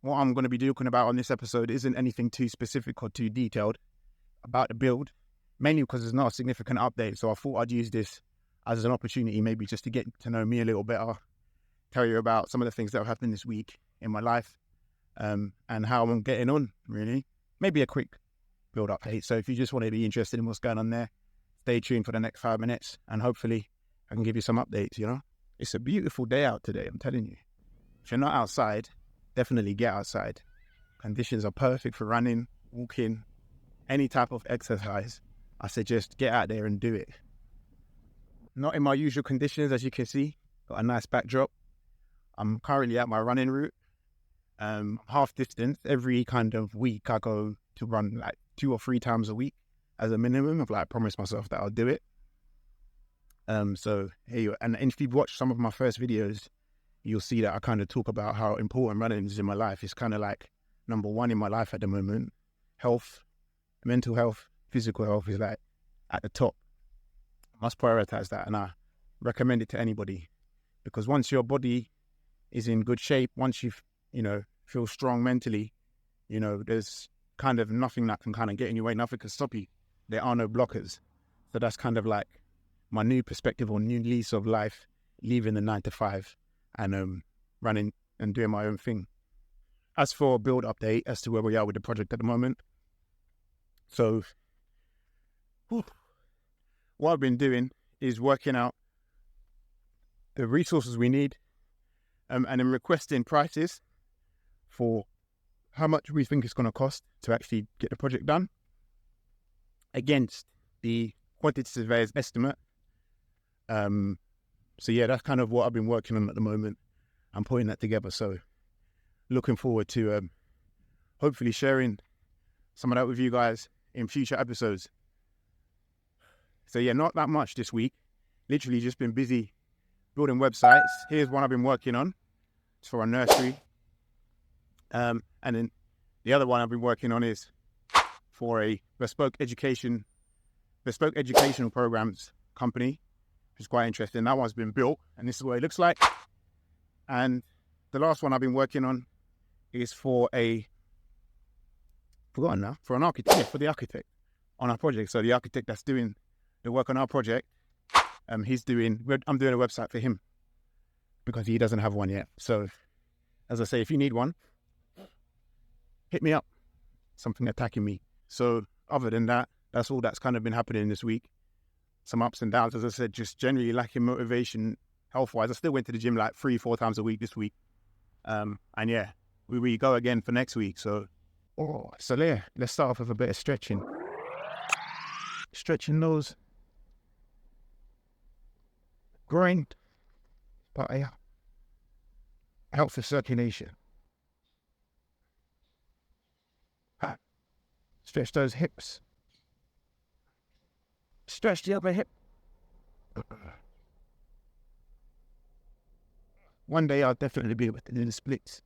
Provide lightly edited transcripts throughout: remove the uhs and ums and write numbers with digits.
what I'm going to be talking about on this episode isn't anything too specific or too detailed about the build, mainly because it's not a significant update. So I thought I'd use this as an opportunity, maybe just to get to know me a little better, tell you about some of the things that have happened this week in my life, and how I'm getting on, really. Maybe a quick build update. So if you just want to be interested in what's going on there, stay tuned for the next 5 minutes and hopefully I can give you some updates, you know. It's a beautiful day out today, I'm telling you. If you're not outside, definitely get outside. Conditions are perfect for running, walking, any type of exercise. I suggest get out there and do it. Not in my usual conditions, as you can see. Got a nice backdrop. I'm currently at my running route. Half distance. Every kind of week I go to run like 2 or 3 times a week as a minimum. I've like promised myself that I'll do it. So here you are. And if you've watched some of my first videos, you'll see that I kind of talk about how important running is in my life. It's kind of like number one in my life at the moment. Health, mental health, physical health is like at the top. I must prioritize that, and I recommend it to anybody, because once your body is in good shape, once you feel strong mentally, there's kind of nothing that can kind of get in your way, nothing can stop you. There are no blockers. So that's kind of like my new perspective or new lease of life, leaving the 9 to 5 and running and doing my own thing. As for a build update as to where we are with the project at the moment, so what I've been doing is working out the resources we need, and then requesting prices for how much we think it's going to cost to actually get the project done against the quantity surveyor's estimate. So yeah, that's kind of what I've been working on at the moment. I'm putting that together. So looking forward to hopefully sharing some of that with you guys in future episodes. So yeah, not that much this week. Literally just been busy building websites. Here's one I've been working on. It's for a nursery. And then the other one I've been working on is for a bespoke educational programs company, which is quite interesting. That one's been built, and this is what it looks like. And the last one I've been working on is for an architect, for the architect on our project. So the architect that's doing the work on our project, I'm doing a website for him because he doesn't have one yet. So as I say, if you need one, hit me up. Something attacking me. So other than that, that's all that's kind of been happening this week. Some ups and downs, as I said, just generally lacking motivation health-wise. I still went to the gym like 3-4 times a week this week. And yeah, we go again for next week. So yeah, let's start off with a bit of stretching. Stretching those groin, but yeah, help for circulation. Stretch those hips. Stretch the upper hip. One day I'll definitely be able to do the splits.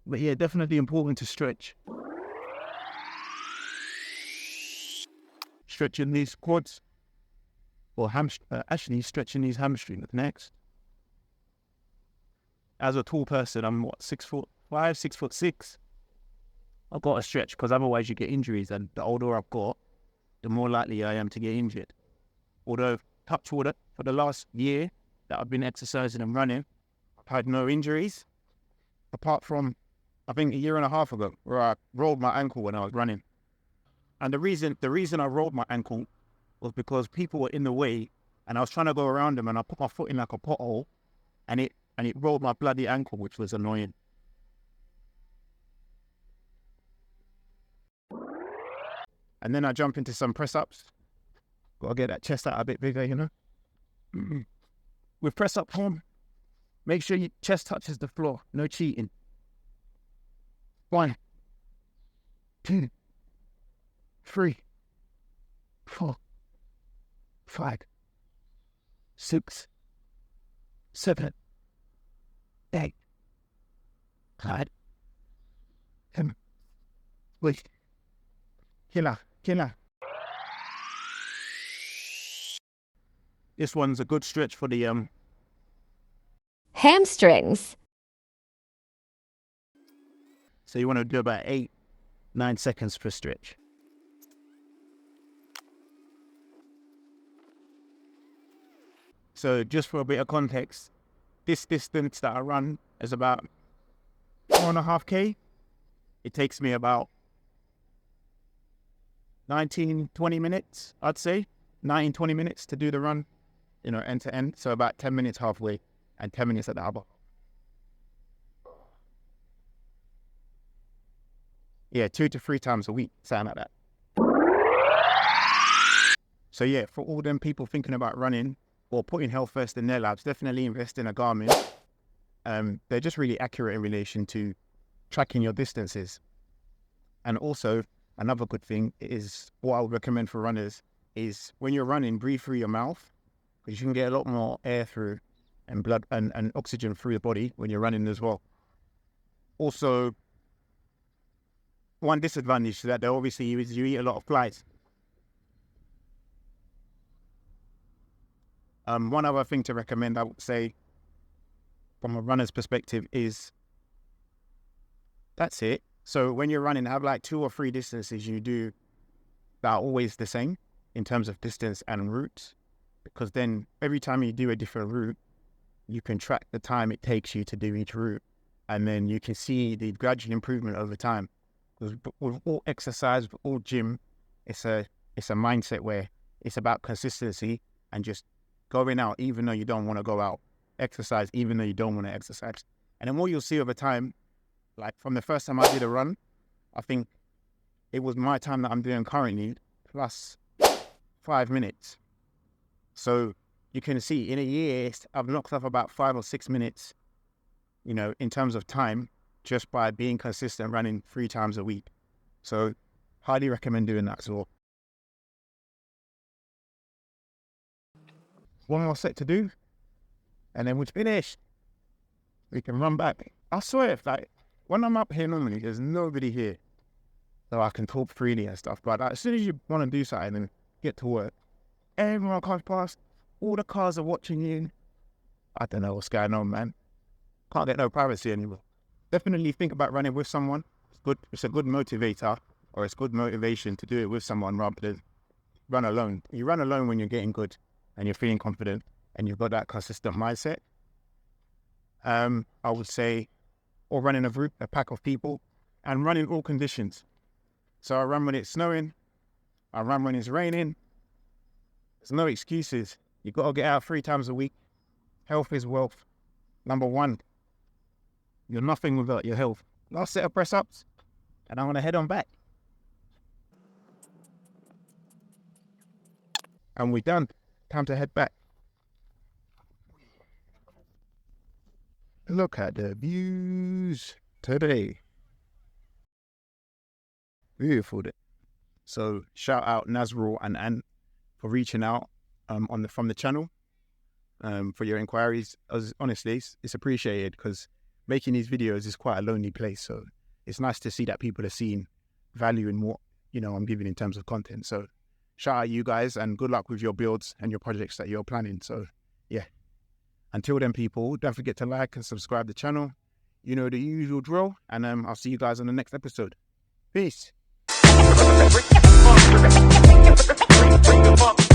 But yeah, definitely important to stretch. Stretching these quads. Or actually stretching these hamstrings next. As a tall person, I'm 6'5", 6'6". I've got to stretch because otherwise you get injuries, and the older I've got, the more likely I am to get injured. Although, touch wood, for the last year that I've been exercising and running, I've had no injuries, apart from, I think, a year and a half ago, where I rolled my ankle when I was running. And the reason I rolled my ankle was because people were in the way, and I was trying to go around them, and I put my foot in like a pothole, and it rolled my bloody ankle, which was annoying. And then I jump into some press-ups. Got to get that chest out a bit bigger, With press-up form, make sure your chest touches the floor. No cheating. 1, 2, 3, 4, 5, 6, 7, 8, 9, 10. Wait. Killer. This one's a good stretch for the hamstrings. So you want to do about 8-9 seconds per stretch. So just for a bit of context, this distance that I run is about 4.5K. It takes me about 19-20 minutes, I'd say. 19-20 minutes to do the run, end to end. So about 10 minutes halfway and 10 minutes at the other. Yeah, 2 to 3 times a week, something like that. So yeah, for all them people thinking about running or putting health first in their lives, definitely invest in a Garmin. They're just really accurate in relation to tracking your distances. And also, another good thing is, what I would recommend for runners is when you're running, breathe through your mouth, because you can get a lot more air through and blood and oxygen through your body when you're running as well. Also, one disadvantage to that, though, obviously, is you eat a lot of flies. One other thing to recommend, I would say, from a runner's perspective, is that's it. So when you're running, have like 2 or 3 distances you do that are always the same in terms of distance and routes, because then every time you do a different route, you can track the time it takes you to do each route, and then you can see the gradual improvement over time. Because with all exercise, with all gym, it's a mindset where it's about consistency and just going out even though you don't want to go out, exercise even though you don't want to exercise. And then what you'll see over time, like from the first time I did a run, I think it was my time that I'm doing currently plus 5 minutes. So you can see in a year, I've knocked off about 5 or 6 minutes, in terms of time, just by being consistent, running 3 times a week. So highly recommend doing that as well. One more set to do, and then we're finished. We can run back. I swear, when I'm up here normally, there's nobody here, so I can talk freely and stuff. But as soon as you want to do something and get to work, everyone comes past, all the cars are watching you. I don't know what's going on, man. Can't get no privacy anymore. Definitely think about running with someone. It's good. It's a good motivator, or it's good motivation to do it with someone rather than run alone. You run alone when you're getting good and you're feeling confident and you've got that consistent mindset. I would say, or run in a group, a pack of people, and run in all conditions. So I run when it's snowing, I run when it's raining. There's no excuses. You got to get out 3 times a week. Health is wealth. Number 1. You're nothing without your health. Last set of press-ups, and I'm going to head on back. And we're done. Time to head back. Look at the views today. Beautiful day. So shout out Nazrul and Ant for reaching out from the channel for your inquiries. Honestly, it's appreciated, because making these videos is quite a lonely place. So it's nice to see that people are seeing value in what I'm giving in terms of content. So shout out you guys, and good luck with your builds and your projects that you're planning. So yeah, until then, people, don't forget to like and subscribe to the channel. You know the usual drill, and I'll see you guys on the next episode. Peace. Bring the funk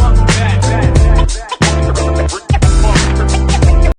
back.